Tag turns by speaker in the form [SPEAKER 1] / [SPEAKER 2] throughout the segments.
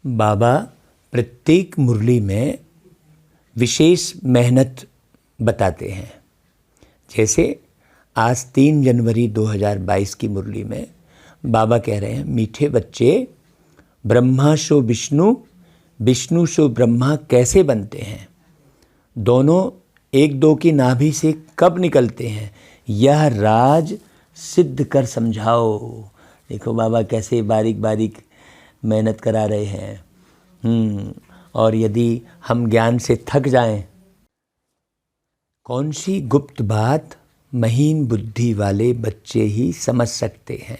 [SPEAKER 1] बाबा प्रत्येक मुरली में विशेष मेहनत बताते हैं। जैसे आज 3 जनवरी 2022 की मुरली में बाबा कह रहे हैं, मीठे बच्चे, ब्रह्मा सो विष्णु, विष्णु सो ब्रह्मा कैसे बनते हैं? दोनों एक दो की नाभि से कब निकलते हैं? यह राज सिद्ध कर समझाओ। देखो बाबा कैसे बारीक बारीक मेहनत करा रहे हैं। और यदि हम ज्ञान से थक जाएं, कौन सी गुप्त बात महीन बुद्धि वाले बच्चे ही समझ सकते हैं।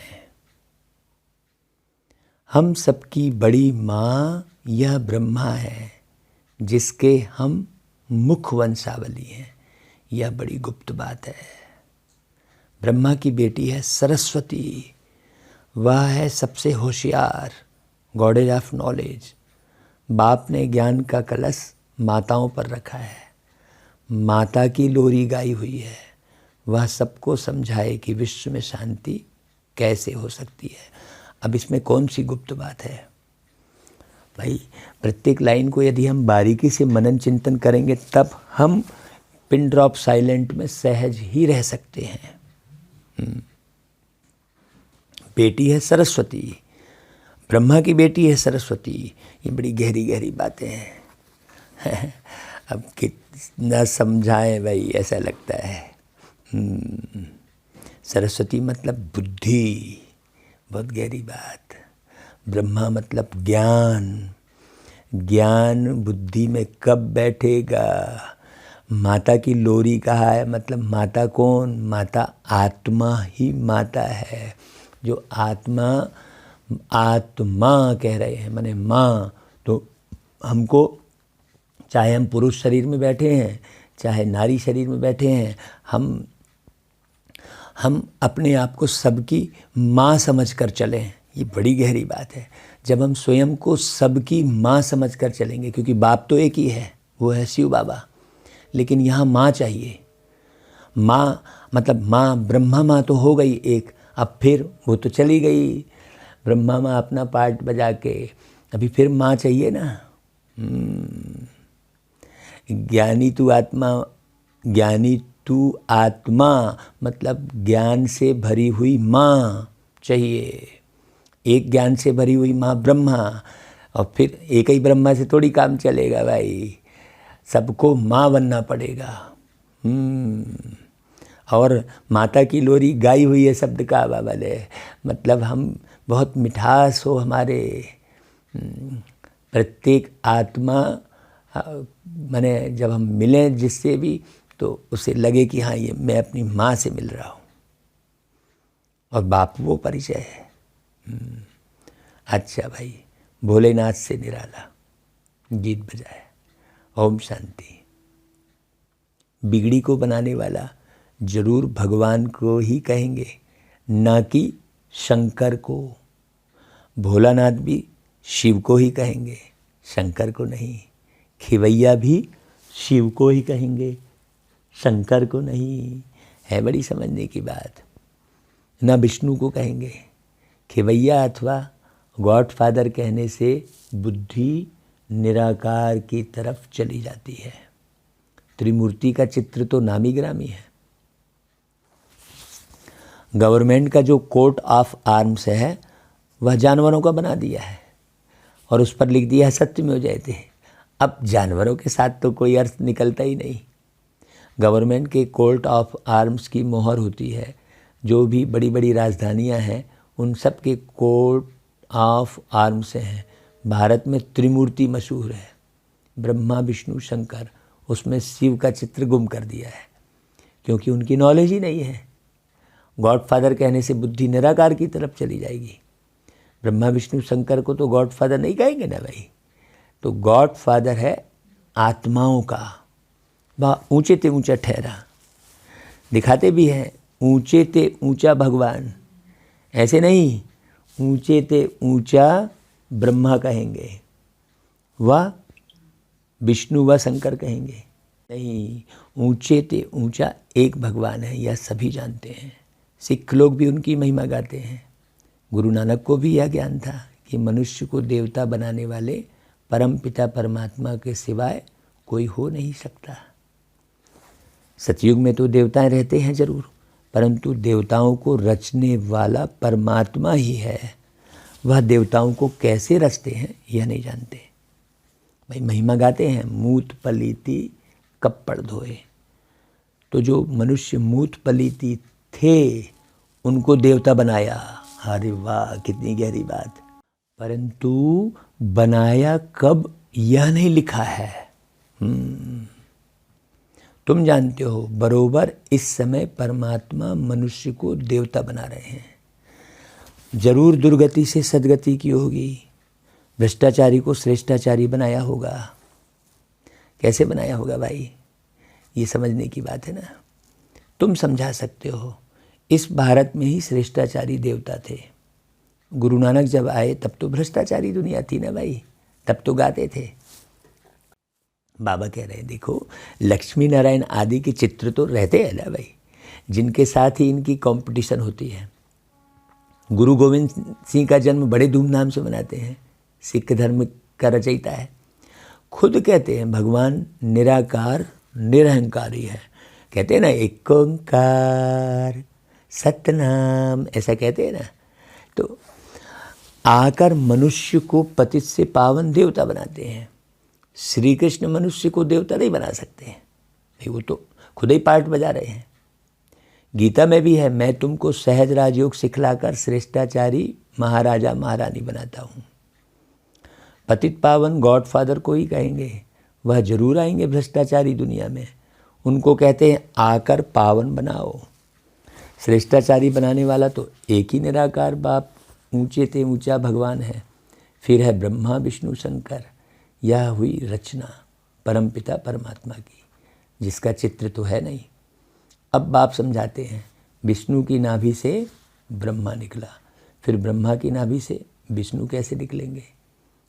[SPEAKER 1] हम सबकी बड़ी माँ यह ब्रह्मा है, जिसके हम मुख वंशावली हैं। यह बड़ी गुप्त बात है। ब्रह्मा की बेटी है सरस्वती। वह है सबसे होशियार, गॉडेज ऑफ नॉलेज। बाप ने ज्ञान का कलश माताओं पर रखा है। माता की लोरी गाई हुई है। वह सबको समझाए कि विश्व में शांति कैसे हो सकती है। अब इसमें कौन सी गुप्त बात है भाई? प्रत्येक लाइन को यदि हम बारीकी से मनन चिंतन करेंगे, तब हम पिन ड्रॉप साइलेंट में सहज ही रह सकते हैं। बेटी है सरस्वती, ब्रह्मा की बेटी है सरस्वती। ये बड़ी गहरी गहरी बातें हैं। अब कितना समझाएं भाई, ऐसा लगता है। सरस्वती मतलब बुद्धि, बहुत गहरी बात। ब्रह्मा मतलब ज्ञान। ज्ञान बुद्धि में कब बैठेगा? माता की लोरी कहा है, मतलब माता कौन? माता आत्मा ही माता है। जो आत्मा कह रहे हैं, माने माँ। तो हमको, चाहे हम पुरुष शरीर में बैठे हैं, चाहे नारी शरीर में बैठे हैं, हम अपने आप को सबकी माँ समझ कर चलें। ये बड़ी गहरी बात है। जब हम स्वयं को सबकी माँ समझ कर चलेंगे, क्योंकि बाप तो एक ही है, वो है शिव बाबा, लेकिन यहाँ माँ चाहिए। माँ मतलब माँ, ब्रह्मा माँ तो हो गई एक, अब फिर वो तो चली गई ब्रह्मा माँ अपना पार्ट बजा के, अभी फिर माँ चाहिए ना। ज्ञानी तू आत्मा मतलब ज्ञान से भरी हुई माँ चाहिए। एक ज्ञान से भरी हुई माँ ब्रह्मा, और फिर एक ही ब्रह्मा से थोड़ी काम चलेगा भाई, सबको माँ बनना पड़ेगा। और माता की लोरी गाई हुई है शब्द का बाबा ने, मतलब हम बहुत मिठास हो हमारे। प्रत्येक आत्मा माने जब हम मिलें जिससे भी, तो उसे लगे कि हाँ, ये मैं अपनी माँ से मिल रहा हूँ, और बाप वो परिचय है। अच्छा भाई, भोलेनाथ से निराला गीत बजाया। ओम शांति। बिगड़ी को बनाने वाला जरूर भगवान को ही कहेंगे, ना कि शंकर को। भोलानाथ भी शिव को ही कहेंगे, शंकर को नहीं। खिवैया भी शिव को ही कहेंगे, शंकर को नहीं। है बड़ी समझने की बात। ना विष्णु को कहेंगे। खिवैया अथवा गॉडफादर कहने से बुद्धि निराकार की तरफ चली जाती है। त्रिमूर्ति का चित्र तो नामी ग्रामी है। गवर्नमेंट का जो कोट ऑफ आर्म्स है, वह जानवरों का बना दिया है, और उस पर लिख दिया है सत्यमेव जयते। अब जानवरों के साथ तो कोई अर्थ निकलता ही नहीं। गवर्नमेंट के कोट ऑफ आर्म्स की मोहर होती है। जो भी बड़ी बड़ी राजधानियां हैं, उन सब के कोट ऑफ आर्म्स हैं। भारत में त्रिमूर्ति मशहूर है, ब्रह्मा विष्णु शंकर। उसमें शिव का चित्र गुम कर दिया है, क्योंकि उनकी नॉलेज ही नहीं है। गॉडफादर कहने से बुद्धि निराकार की तरफ चली जाएगी। ब्रह्मा विष्णु शंकर को तो गॉडफादर नहीं कहेंगे ना भाई। तो गॉडफादर है आत्माओं का। वह ऊंचे ते ऊंचा ठहरा, दिखाते भी हैं ऊंचे ते ऊंचा भगवान। ऐसे नहीं ऊंचे ते ऊंचा ब्रह्मा कहेंगे, वह विष्णु व शंकर कहेंगे। नहीं, ऊंचे ते ऊंचा एक भगवान है, यह सभी जानते हैं। सिख लोग भी उनकी महिमा गाते हैं। गुरु नानक को भी यह ज्ञान था कि मनुष्य को देवता बनाने वाले परम पिता परमात्मा के सिवाय कोई हो नहीं सकता। सतयुग में तो देवताएं रहते हैं जरूर, परंतु देवताओं को रचने वाला परमात्मा ही है। वह देवताओं को कैसे रचते हैं यह नहीं जानते। भाई महिमा गाते हैं, मूत पलीति कप्पड़ धोए। तो जो मनुष्य मूत पलीति थे उनको देवता बनाया। अरे वाह, कितनी गहरी बात। परंतु बनाया कब यह नहीं लिखा है। तुम जानते हो बरोबर इस समय परमात्मा मनुष्य को देवता बना रहे हैं। जरूर दुर्गति से सदगति की होगी। भ्रष्टाचारी को श्रेष्ठाचारी बनाया होगा। कैसे बनाया होगा भाई, ये समझने की बात है ना। तुम समझा सकते हो, इस भारत में ही श्रेष्ठाचारी देवता थे। गुरु नानक जब आए तब तो भ्रष्टाचारी दुनिया थी ना भाई, तब तो गाते थे। बाबा कह रहे हैं देखो, लक्ष्मी नारायण आदि के चित्र तो रहते हैं ना भाई, जिनके साथ ही इनकी कंपटीशन होती है। गुरु गोविंद सिंह का जन्म बड़े धूमधाम से मनाते हैं, सिख धर्म का रचयिता है। खुद कहते हैं भगवान निराकार निरहंकारी है। कहते हैं ना एक ओंकार सतनाम, ऐसा कहते हैं ना। तो आकर मनुष्य को पतित से पावन देवता बनाते हैं। श्री कृष्ण मनुष्य को देवता नहीं बना सकते हैं, वो तो खुद ही पार्ट बजा रहे हैं। गीता में भी है, मैं तुमको सहज राजयोग सिखलाकर श्रेष्ठाचारी महाराजा महारानी बनाता हूँ। पतित पावन गॉड फादर को ही कहेंगे, वह जरूर आएंगे भ्रष्टाचारी दुनिया में। उनको कहते हैं आकर पावन बनाओ। श्रेष्ठाचारी बनाने वाला तो एक ही निराकार बाप, ऊंचे ते ऊंचा भगवान है। फिर है ब्रह्मा विष्णु शंकर। यह हुई रचना परमपिता परमात्मा की, जिसका चित्र तो है नहीं। अब बाप समझाते हैं, विष्णु की नाभि से ब्रह्मा निकला, फिर ब्रह्मा की नाभि से विष्णु कैसे निकलेंगे,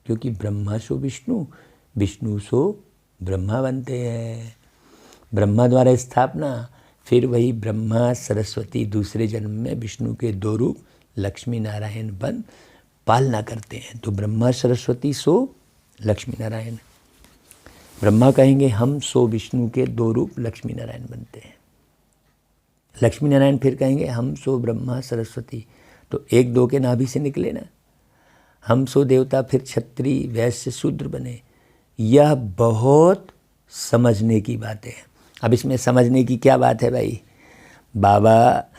[SPEAKER 1] क्योंकि ब्रह्मा सो विष्णु, विष्णु सो ब्रह्मा बनते हैं। ब्रह्मा द्वारा स्थापना, फिर वही ब्रह्मा सरस्वती दूसरे जन्म में विष्णु के दो रूप लक्ष्मी नारायण बन पालना करते हैं। तो ब्रह्मा सरस्वती सो लक्ष्मी नारायण। ब्रह्मा कहेंगे हम सो विष्णु के दो रूप लक्ष्मी नारायण बनते हैं। लक्ष्मी नारायण फिर कहेंगे हम सो ब्रह्मा सरस्वती, तो एक दो के नाभि से निकले ना। हम सो देवता, फिर क्षत्रिय वैश्य शूद्र बने। यह बहुत समझने की बातें हैं। अब इसमें समझने की क्या बात है भाई, बाबा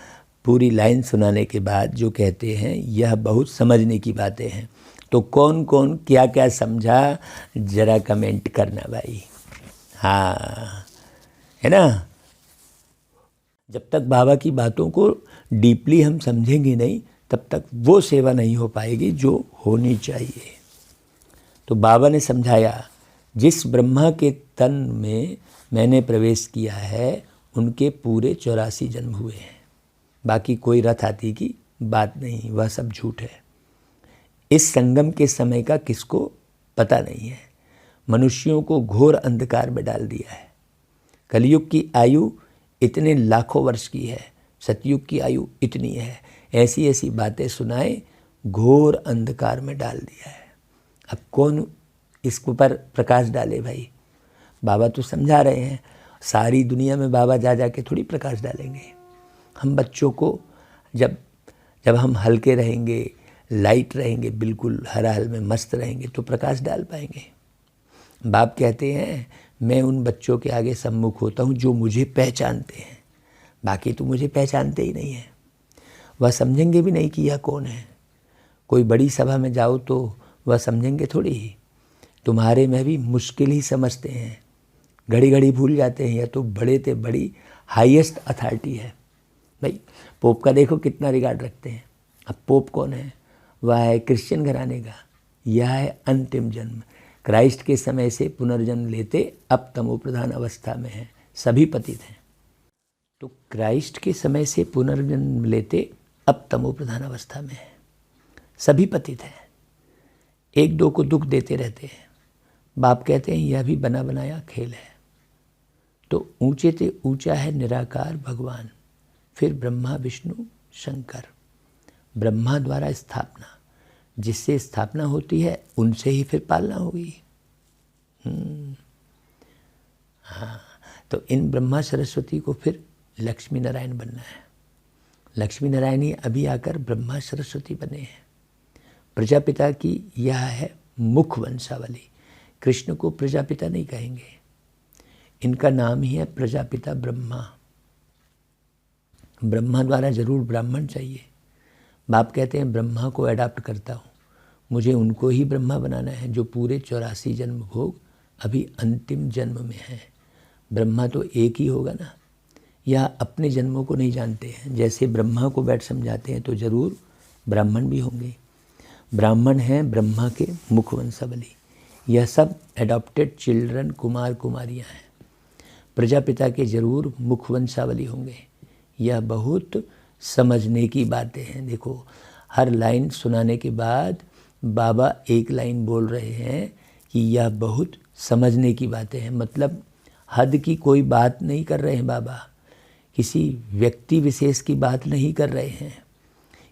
[SPEAKER 1] पूरी लाइन सुनाने के बाद जो कहते हैं यह बहुत समझने की बातें हैं। तो कौन कौन क्या क्या समझा जरा कमेंट करना भाई। हाँ, है ना। जब तक बाबा की बातों को डीपली हम समझेंगे नहीं, तब तक वो सेवा नहीं हो पाएगी जो होनी चाहिए। तो बाबा ने समझाया, जिस ब्रह्मा के तन में मैंने प्रवेश किया है उनके पूरे 84 जन्म हुए हैं। बाकी कोई रथ हाथी की बात नहीं, वह सब झूठ है। इस संगम के समय का किसको पता नहीं है। मनुष्यों को घोर अंधकार में डाल दिया है। कलयुग की आयु इतने लाखों वर्ष की है, सतयुग की आयु इतनी है। ऐसी ऐसी बातें सुनाए घोर अंधकार में डाल दिया है। अब कौन इसके ऊपर प्रकाश डाले भाई। बाबा तो समझा रहे हैं, सारी दुनिया में बाबा जा जा के थोड़ी प्रकाश डालेंगे। हम बच्चों को जब हम हल्के रहेंगे, लाइट रहेंगे, बिल्कुल हर हाल में मस्त रहेंगे तो प्रकाश डाल पाएंगे। बाप कहते हैं मैं उन बच्चों के आगे सम्मुख होता हूँ जो मुझे पहचानते हैं, बाकी तो मुझे पहचानते ही नहीं हैं। वह समझेंगे भी नहीं कि यह कौन है। कोई बड़ी सभा में जाओ तो वह समझेंगे थोड़ी ही। तुम्हारे में भी मुश्किल ही समझते हैं, घड़ी घड़ी भूल जाते हैं। यह तो बड़े ते बड़ी हाईएस्ट अथॉरिटी है भाई। पोप का देखो कितना रिगार्ड रखते हैं। अब पोप कौन है, वह है क्रिश्चियन घराने का। यह है अंतिम जन्म। क्राइस्ट के समय से पुनर्जन्म लेते अब तमो प्रधान अवस्था में है, सभी पतित हैं। तो क्राइस्ट के समय से पुनर्जन्म लेते अब तमो प्रधान अवस्था में है, सभी पतित हैं। एक दो को दुख देते रहते हैं। बाप कहते हैं यह भी बना बनाया खेल है। तो ऊंचे से ऊंचा है निराकार भगवान, फिर ब्रह्मा विष्णु शंकर। ब्रह्मा द्वारा स्थापना, जिससे स्थापना होती है उनसे ही फिर पालना होगी। हाँ, तो इन ब्रह्मा सरस्वती को फिर लक्ष्मी नारायण बनना है। लक्ष्मी नारायण ही अभी आकर ब्रह्मा सरस्वती बने हैं। प्रजापिता की यह है मुख वंशावली। कृष्ण को प्रजापिता नहीं कहेंगे, इनका नाम ही है प्रजापिता ब्रह्मा। ब्रह्मा द्वारा जरूर ब्राह्मण चाहिए। बाप कहते हैं ब्रह्मा को अडॉप्ट करता हूँ, मुझे उनको ही ब्रह्मा बनाना है जो पूरे 84 जन्म भोग अभी अंतिम जन्म में है। ब्रह्मा तो एक ही होगा ना, या अपने जन्मों को नहीं जानते हैं। जैसे ब्रह्मा को बैठ समझाते हैं तो जरूर ब्राह्मण भी होंगे। ब्राह्मण हैं ब्रह्मा के मुख वंशावली। यह सब एडॉप्टेड चिल्ड्रन कुमार कुमारियाँ हैं। प्रजापिता के जरूर मुख वंशावली होंगे। यह बहुत समझने की बातें हैं। देखो, हर लाइन सुनाने के बाद बाबा एक लाइन बोल रहे हैं कि यह बहुत समझने की बातें हैं। मतलब हद की कोई बात नहीं कर रहे हैं बाबा, किसी व्यक्ति विशेष की बात नहीं कर रहे हैं,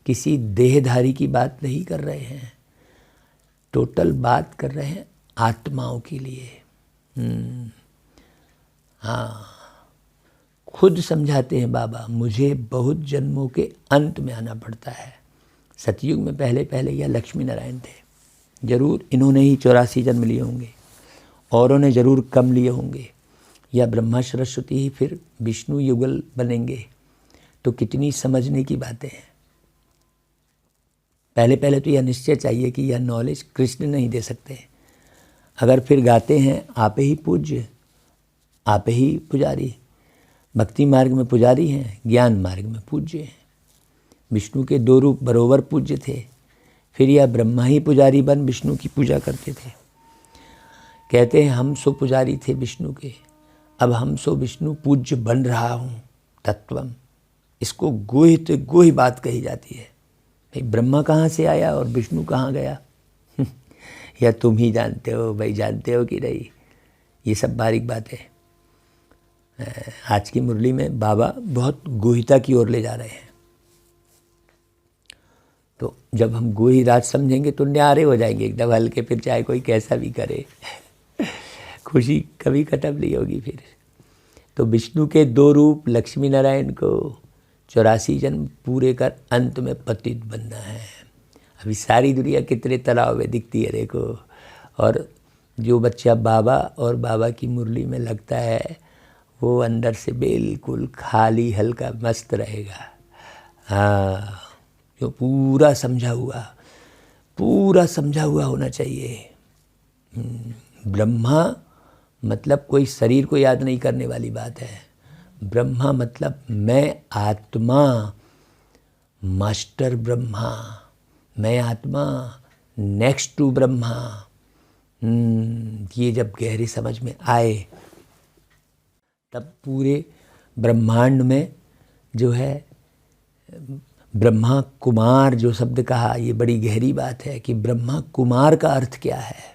[SPEAKER 1] किसी देहधारी की बात नहीं कर रहे हैं, टोटल बात कर रहे हैं आत्माओं के लिए। हाँ, खुद समझाते हैं बाबा, मुझे बहुत जन्मों के अंत में आना पड़ता है। सतयुग में पहले पहले यह लक्ष्मी नारायण थे, जरूर इन्होंने ही 84 जन्म लिए होंगे, औरों ने जरूर कम लिए होंगे। या ब्रह्मा सरस्वती ही फिर विष्णु युगल बनेंगे। तो कितनी समझने की बातें हैं। पहले पहले तो यह निश्चय चाहिए कि यह नॉलेज कृष्ण नहीं दे सकते। अगर फिर गाते हैं आप ही पूज्य, आप ही पुजारी, भक्ति मार्ग में पुजारी हैं, ज्ञान मार्ग में पूज्य हैं। विष्णु के 2 रूप बरोबर पूज्य थे, फिर यह ब्रह्मा ही पुजारी बन विष्णु की पूजा करते थे। कहते हैं हम सो पुजारी थे विष्णु के, अब हम सो विष्णु पूज्य बन रहा हूँ तत्वम। इसको गुहित गुहि बात कही जाती है। भाई ब्रह्मा कहाँ से आया और विष्णु कहाँ गया या तुम ही जानते हो भाई, जानते हो कि नहीं। ये सब बारीक बातें आज की मुरली में बाबा बहुत गुहिता की ओर ले जा रहे हैं। तो जब हम गुहि राज समझेंगे तो न्यारे हो जाएंगे एकदम हल्के, फिर चाहे कोई कैसा भी करे खुशी कभी खत्म नहीं होगी फिर। तो विष्णु के 2 रूप लक्ष्मी नारायण को 84 जन्म पूरे कर अंत में पतित बनना है। अभी सारी दुनिया कितने तलाव में दिखती है देखो। और जो बच्चा बाबा और बाबा की मुरली में लगता है वो अंदर से बिल्कुल खाली हल्का मस्त रहेगा। हाँ, जो पूरा समझा हुआ होना चाहिए। ब्रह्मा मतलब कोई शरीर को याद नहीं करने वाली बात है। ब्रह्मा मतलब मैं आत्मा, मास्टर ब्रह्मा, मैं आत्मा नेक्स्ट टू ब्रह्मा। ये जब गहरी समझ में आए तब पूरे ब्रह्मांड में जो है ब्रह्मा कुमार जो शब्द कहा, ये बड़ी गहरी बात है कि ब्रह्मा कुमार का अर्थ क्या है।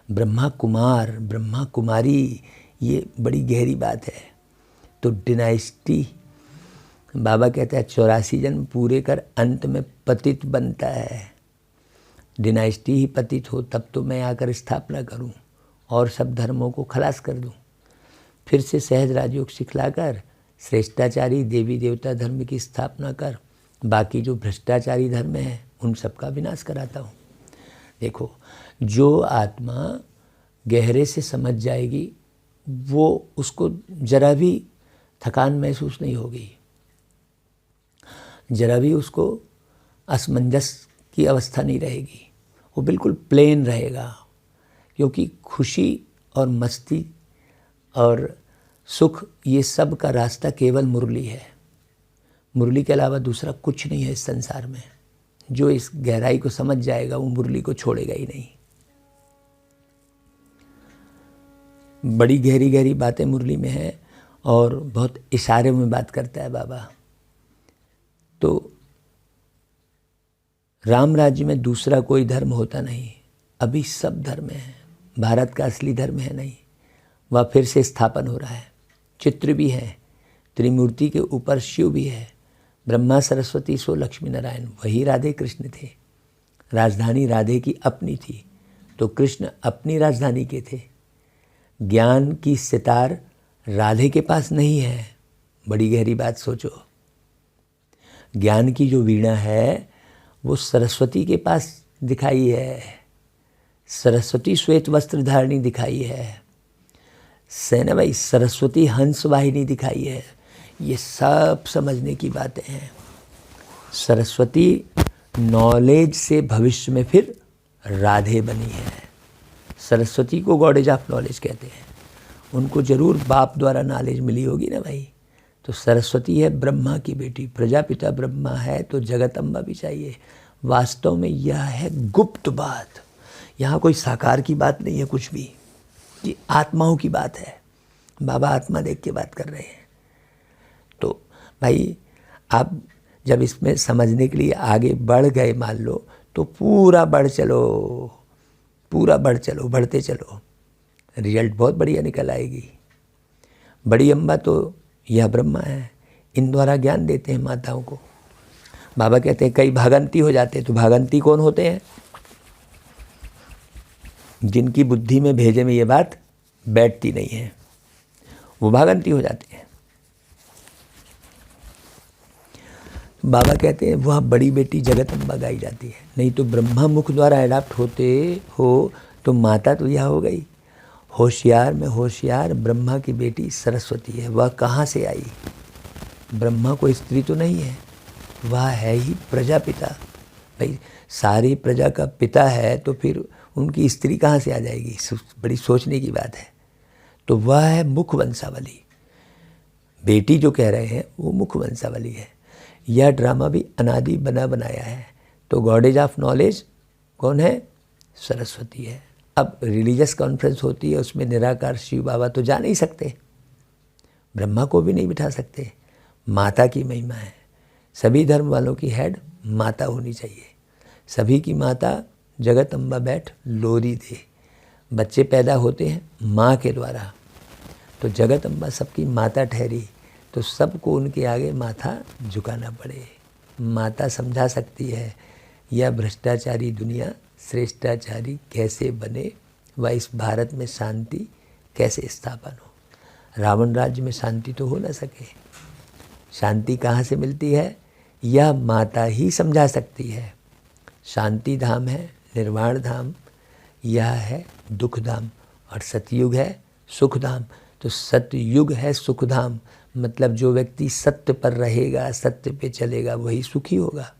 [SPEAKER 1] ब्रह्मा कुमार, ब्रह्मा कुमारी, ये बड़ी गहरी बात है। तो डिनाइस्टी बाबा कहता है 84 जन्म पूरे कर अंत में पतित बनता है। डिनाइस्टी ही पतित हो तब तो मैं आकर स्थापना करूं और सब धर्मों को खलास कर दूं। फिर से सहज राजयोग सिखलाकर श्रेष्ठाचारी देवी देवता धर्म की स्थापना कर बाकी जो भ्रष्टाचारी धर्म है उन सब का विनाश कराता हूँ। देखो, जो आत्मा गहरे से समझ जाएगी वो उसको जरा भी थकान महसूस नहीं होगी, जरा भी उसको असमंजस की अवस्था नहीं रहेगी। वो बिल्कुल प्लेन रहेगा, क्योंकि खुशी और मस्ती और सुख ये सब का रास्ता केवल मुरली है। मुरली के अलावा दूसरा कुछ नहीं है इस संसार में। जो इस गहराई को समझ जाएगा वो मुरली को छोड़ेगा ही नहीं। बड़ी गहरी गहरी बातें मुरली में है और बहुत इशारे में बात करता है बाबा। तो राम राज्य में दूसरा कोई धर्म होता नहीं, अभी सब धर्म है। भारत का असली धर्म है नहीं, वह फिर से स्थापन हो रहा है। चित्र भी है, त्रिमूर्ति के ऊपर शिव भी है, ब्रह्मा सरस्वती सो लक्ष्मी नारायण, वही राधे कृष्ण थे। राजधानी राधे की अपनी थी, तो कृष्ण अपनी राजधानी के थे। ज्ञान की सितार राधे के पास नहीं है। बड़ी गहरी बात सोचो। ज्ञान की जो वीणा है वो सरस्वती के पास दिखाई है। सरस्वती श्वेत वस्त्र धारणी दिखाई है। सेना भाई सरस्वती हंस वाहिनी दिखाई है। ये सब समझने की बातें हैं। सरस्वती नॉलेज से भविष्य में फिर राधे बनी है। सरस्वती को गॉडेज ऑफ नॉलेज कहते हैं। उनको जरूर बाप द्वारा नॉलेज मिली होगी ना भाई। तो सरस्वती है ब्रह्मा की बेटी, प्रजापिता ब्रह्मा है तो जगत अम्बा भी चाहिए। वास्तव में यह है गुप्त बात। यहाँ कोई साकार की बात नहीं है कुछ भी, ये आत्माओं की बात है। बाबा आत्मा देख के बात कर रहे हैं। तो भाई आप जब इसमें समझने के लिए आगे बढ़ गए मान लो, तो पूरा बढ़ चलो, पूरा बढ़ चलो, बढ़ते चलो, रिजल्ट बहुत बढ़िया निकल आएगी। बड़ी अम्बा तो यह ब्रह्मा है, इन द्वारा ज्ञान देते हैं माताओं को। बाबा कहते हैं कई भागंती हो जाते हैं। तो भागंती कौन होते हैं? जिनकी बुद्धि में भेजे में ये बात बैठती नहीं है, वो भागंती हो जाते हैं। बाबा कहते हैं वह बड़ी बेटी जगत अम्बा गाई जाती है। नहीं तो ब्रह्मा मुख द्वारा अडॉप्ट होते हो तो माता तो यह हो गई। होशियार में होशियार ब्रह्मा की बेटी सरस्वती है। वह कहाँ से आई? ब्रह्मा कोई स्त्री तो नहीं है, वह है ही प्रजापिता। भाई सारी प्रजा का पिता है तो फिर उनकी स्त्री कहाँ से आ जाएगी? बड़ी सोचने की बात है। तो वह है मुख वंशावली। बेटी जो कह रहे हैं वो मुख वंशावली है। यह ड्रामा भी अनादि बना बनाया है। तो गॉडेज ऑफ नॉलेज कौन है? सरस्वती है। अब रिलीजियस कॉन्फ्रेंस होती है, उसमें निराकार शिव बाबा तो जा नहीं सकते, ब्रह्मा को भी नहीं बिठा सकते। माता की महिमा है। सभी धर्म वालों की हेड माता होनी चाहिए। सभी की माता जगत अम्बा बैठ लोरी दे। बच्चे पैदा होते हैं माँ के द्वारा, तो जगत अम्बा सबकी माता ठहरी, तो सबको उनके आगे माथा झुकाना पड़े। माता समझा सकती है यह भ्रष्टाचारी दुनिया श्रेष्ठाचारी कैसे बने व इस भारत में शांति कैसे स्थापन हो। रावण राज्य में शांति तो हो न सके। शांति कहाँ से मिलती है? यह माता ही समझा सकती है। शांति धाम है निर्वाण धाम, यह है दुख धाम, और सतयुग है सुख धाम। तो सतयुग है सुख धाम, मतलब जो व्यक्ति सत्य पर रहेगा, सत्य पे चलेगा, वही सुखी होगा।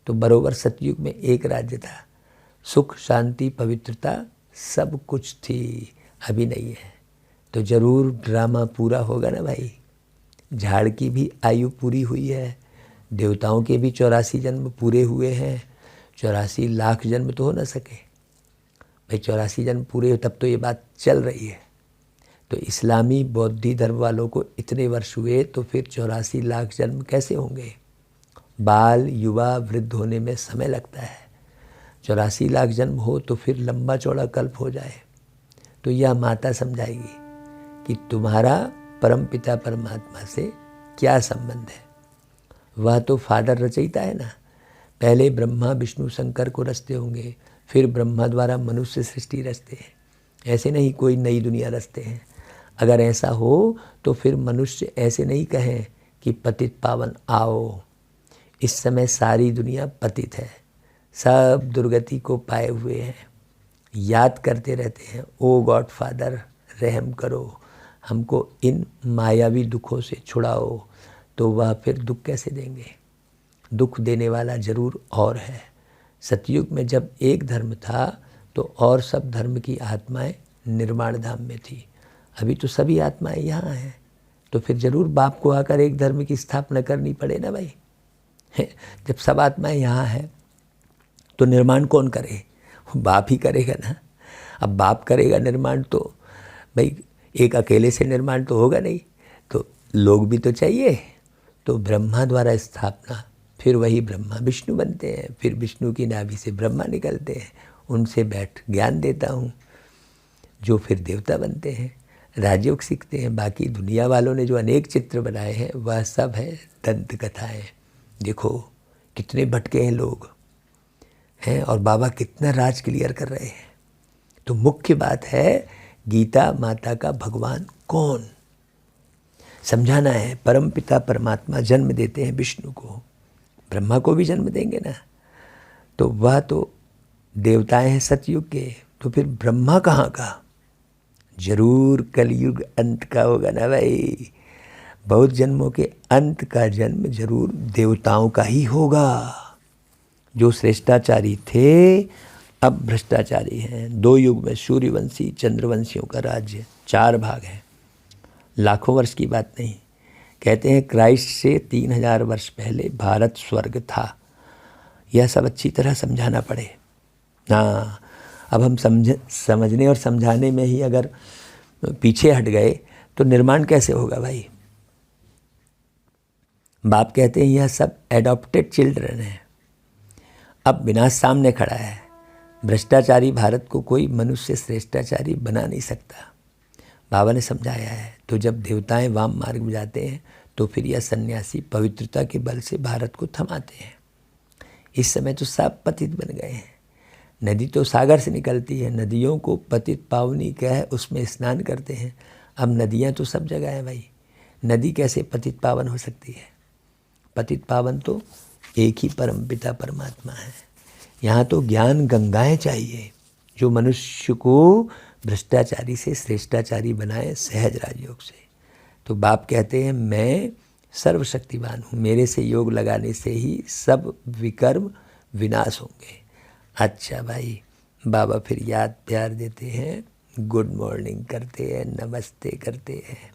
[SPEAKER 1] तो बरोबर सतयुग में एक राज्य था, सुख शांति पवित्रता सब कुछ थी, अभी नहीं है। तो जरूर ड्रामा पूरा होगा ना भाई। झाड़ की भी आयु पूरी हुई है, देवताओं के भी 84 जन्म पूरे हुए हैं। 84 लाख जन्म तो हो ना सके भाई, 84 जन्म पूरे हो तब तो ये बात चल रही है। तो इस्लामी बौद्धी धर्म वालों को इतने वर्ष हुए तो फिर 84 लाख जन्म कैसे होंगे? बाल युवा वृद्ध होने में समय लगता है। 84 लाख जन्म हो तो फिर लंबा चौड़ा कल्प हो जाए। तो यह माता समझाएगी कि तुम्हारा परम पिता परमात्मा से क्या संबंध है। वह तो फादर रचयिता है ना। पहले ब्रह्मा विष्णु शंकर को रचते होंगे, फिर ब्रह्मा द्वारा मनुष्य सृष्टि रचते हैं। ऐसे नहीं कोई नई दुनिया रचते हैं। अगर ऐसा हो तो फिर मनुष्य ऐसे नहीं कहें कि पतित पावन आओ। इस समय सारी दुनिया पतित है, सब दुर्गति को पाए हुए हैं, याद करते रहते हैं ओ गॉड फादर रहम करो, हमको इन मायावी दुखों से छुड़ाओ। तो वह फिर दुख कैसे देंगे? दुख देने वाला जरूर और है। सतयुग में जब एक धर्म था तो और सब धर्म की आत्माएं निर्माण धाम में थी। अभी तो सभी आत्माएं यहाँ हैं, तो फिर जरूर बाप को आकर एक धर्म की स्थापना करनी पड़े ना भाई। जब सब आत्माएं यहाँ हैं तो निर्माण कौन करे? बाप ही करेगा ना। अब बाप करेगा निर्माण तो भाई एक अकेले से निर्माण तो होगा नहीं, तो लोग भी तो चाहिए। तो ब्रह्मा द्वारा स्थापना, फिर वही ब्रह्मा विष्णु बनते हैं, फिर विष्णु की नाभि से ब्रह्मा निकलते हैं, उनसे बैठ ज्ञान देता हूँ, जो फिर देवता बनते हैं। राजयोग सीखते हैं। बाकी दुनिया वालों ने जो अनेक चित्र बनाए हैं वह सब है दंत कथाएँ। देखो कितने भटके हैं लोग हैं, और बाबा कितना राज क्लियर कर रहे हैं। तो मुख्य बात है गीता माता का भगवान कौन समझाना है। परम पिता परमात्मा जन्म देते हैं विष्णु को, ब्रह्मा को भी जन्म देंगे ना, तो वह तो देवताएं हैं सतयुग के, तो फिर ब्रह्मा कहाँ का? जरूर कलयुग अंत का होगा ना भाई। बहुत जन्मों के अंत का जन्म जरूर देवताओं का ही होगा। जो श्रेष्ठाचारी थे अब भ्रष्टाचारी हैं। 2 युग में सूर्यवंशी चंद्रवंशियों का राज्य 4 भाग है। लाखों वर्ष की बात नहीं। कहते हैं क्राइस्ट से 3000 वर्ष पहले भारत स्वर्ग था। यह सब अच्छी तरह समझाना पड़े। हाँ, अब हम समझने और समझाने में ही अगर पीछे हट गए तो निर्माण कैसे होगा भाई? बाप कहते हैं यह सब एडॉप्टेड चिल्ड्रन है। अब विनाश सामने खड़ा है। भ्रष्टाचारी भारत को कोई मनुष्य श्रेष्ठाचारी बना नहीं सकता। बाबा ने समझाया है। तो जब देवताएं वाम मार्ग में जाते हैं तो फिर यह सन्यासी पवित्रता के बल से भारत को थमाते हैं। इस समय तो सब पतित बन गए हैं। नदी तो सागर से निकलती है, नदियों को पतित पावनी कह उसमें स्नान करते हैं। अब नदियाँ तो सब जगह हैं भाई, नदी कैसे पतित पावन हो सकती है? पतित पावन तो एक ही परम पिता परमात्मा है। यहाँ तो ज्ञान गंगाएं चाहिए जो मनुष्य को भ्रष्टाचारी से श्रेष्ठाचारी बनाए सहज राजयोग से। तो बाप कहते हैं मैं सर्वशक्तिमान हूँ, मेरे से योग लगाने से ही सब विकर्म विनाश होंगे। अच्छा भाई, बाबा फिर याद प्यार देते हैं, गुड मॉर्निंग करते हैं, नमस्ते करते हैं।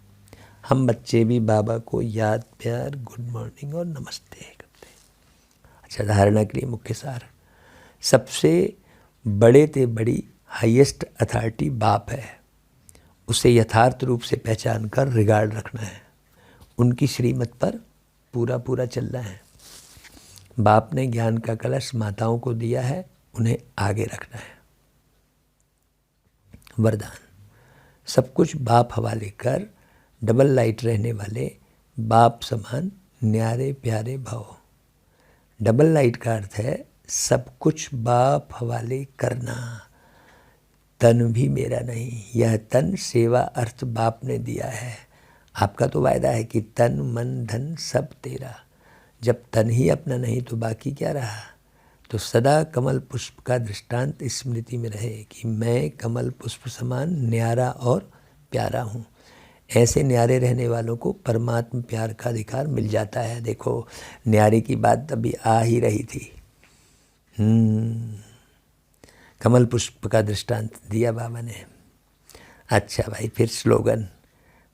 [SPEAKER 1] हम बच्चे भी बाबा को याद प्यार गुड मॉर्निंग और नमस्ते करते हैं। अच्छा, धारणा के लिए मुख्य सार, सबसे बड़े ते बड़ी हाईएस्ट अथॉरिटी बाप है। उसे यथार्थ रूप से पहचान कर रिगार्ड रखना है। उनकी श्रीमत पर पूरा पूरा चलना है। बाप ने ज्ञान का कलश माताओं को दिया है, उन्हें आगे रखना है। वरदान, सब कुछ बाप हवाले कर, डबल लाइट रहने वाले बाप समान न्यारे प्यारे भव। डबल लाइट का अर्थ है सब कुछ बाप हवाले करना। तन भी मेरा नहीं, यह तन सेवा अर्थ बाप ने दिया है। आपका तो वायदा है कि तन मन धन सब तेरा। जब तन ही अपना नहीं तो बाकी क्या रहा? तो सदा कमल पुष्प का दृष्टांत स्मृति में रहे कि मैं कमल पुष्प समान न्यारा और प्यारा हूँ। ऐसे न्यारे रहने वालों को परमात्म प्यार का अधिकार मिल जाता है। देखो न्यारे की बात अभी आ ही रही थी। कमल पुष्प का दृष्टांत दिया बाबा ने। अच्छा भाई, फिर स्लोगन,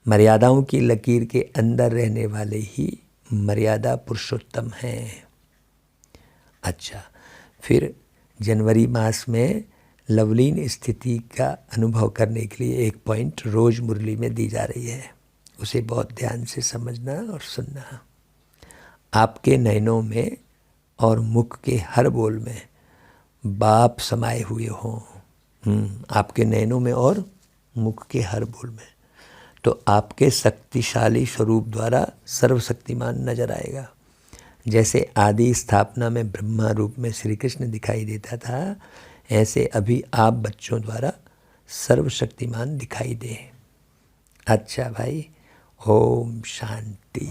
[SPEAKER 1] मर्यादाओं की लकीर के अंदर रहने वाले ही मर्यादा पुरुषोत्तम हैं। अच्छा, फिर जनवरी मास में लवलीन स्थिति का अनुभव करने के लिए एक पॉइंट रोज मुरली में दी जा रही है। उसे बहुत ध्यान से समझना और सुनना। आपके नयनों में और मुख के हर बोल में बाप समाये हुए हों। आपके नयनों में और मुख के हर बोल में, तो आपके शक्तिशाली स्वरूप द्वारा सर्वशक्तिमान नजर आएगा। जैसे आदि स्थापना में ब्रह्मा रूप में श्री कृष्ण दिखाई देता था, ऐसे अभी आप बच्चों द्वारा सर्वशक्तिमान दिखाई दे। अच्छा भाई, ओम शांति।